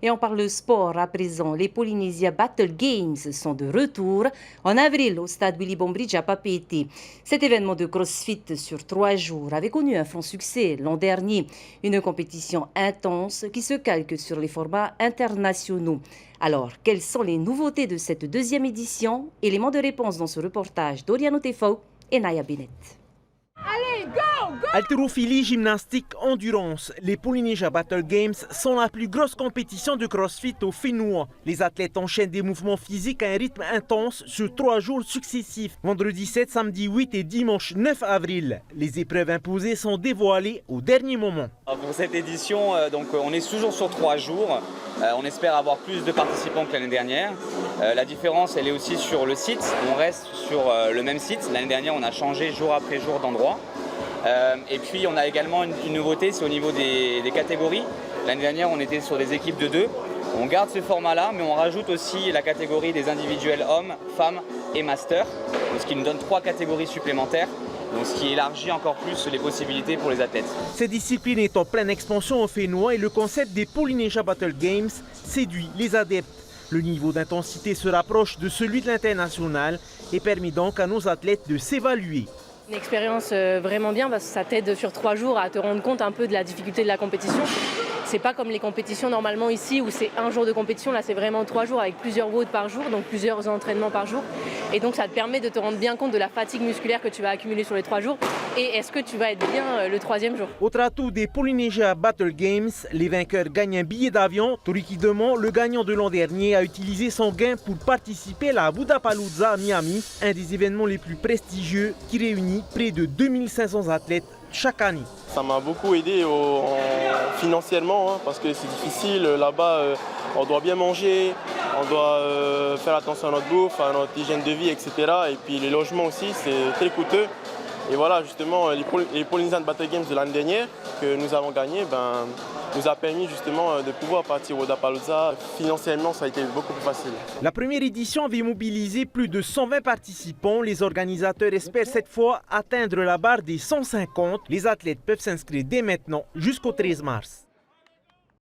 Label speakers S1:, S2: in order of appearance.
S1: Et on parle sport à présent. Les Polynésia Battle Games sont de retour en avril au stade Willy Bombridge à Papeete. Cet événement de CrossFit sur 3 jours avait connu un franc succès l'an dernier. Une compétition intense qui se calque sur les formats internationaux. Alors, quelles sont les nouveautés de cette deuxième édition? Éléments de réponse dans ce reportage d'Oriano Tefao et Naya Bennett.
S2: Allez, go, go!
S3: Haltérophilie, gymnastique, endurance. Les Polynesia Battle Games sont la plus grosse compétition de CrossFit au Fénois. Les athlètes enchaînent des mouvements physiques à un rythme intense sur 3 jours successifs. Vendredi 7, samedi 8 et dimanche 9 avril. Les épreuves imposées sont dévoilées au dernier moment.
S4: Pour cette édition, on est toujours sur 3 jours. On espère avoir plus de participants que l'année dernière. La différence, elle est aussi sur le site. On reste sur le même site. L'année dernière, on a changé jour après jour d'endroit. Et puis, on a également une nouveauté, c'est au niveau des catégories. L'année dernière, on était sur des équipes de 2. On garde ce format-là, mais on rajoute aussi la catégorie des individuels hommes, femmes et master, ce qui nous donne 3 catégories supplémentaires. Donc, ce qui élargit encore plus les possibilités pour les athlètes.
S3: Cette discipline est en pleine expansion au Fénois et le concept des Polynesia Battle Games séduit les adeptes. Le niveau d'intensité se rapproche de celui de l'international et permet donc à nos athlètes de s'évaluer.
S5: Une expérience vraiment bien parce que ça t'aide sur 3 jours à te rendre compte un peu de la difficulté de la compétition. C'est pas comme les compétitions normalement ici où c'est un jour de compétition, là c'est vraiment 3 jours avec plusieurs WOD par jour, donc plusieurs entraînements par jour. Et donc ça te permet de te rendre bien compte de la fatigue musculaire que tu vas accumuler sur les 3 jours et est-ce que tu vas être bien le 3e jour.
S3: Autre atout des Polynesia Battle Games, les vainqueurs gagnent un billet d'avion. Toriki Demont, le gagnant de l'an dernier, a utilisé son gain pour participer à la Budapalooza à Miami, un des événements les plus prestigieux qui réunit près de 2500 athlètes chaque année.
S6: Ça m'a beaucoup aidé financièrement parce que c'est difficile. Là-bas, on doit bien manger, on doit faire attention à notre bouffe, à notre hygiène de vie, etc. Et puis les logements aussi, c'est très coûteux. Et voilà, justement, les Polynesia Battle Games de l'année dernière que nous avons gagné, nous a permis justement de pouvoir partir au Budapalooza. Financièrement, ça a été beaucoup plus facile.
S3: La première édition avait mobilisé plus de 120 participants. Les organisateurs espèrent cette fois atteindre la barre des 150. Les athlètes peuvent s'inscrire dès maintenant jusqu'au 13 mars.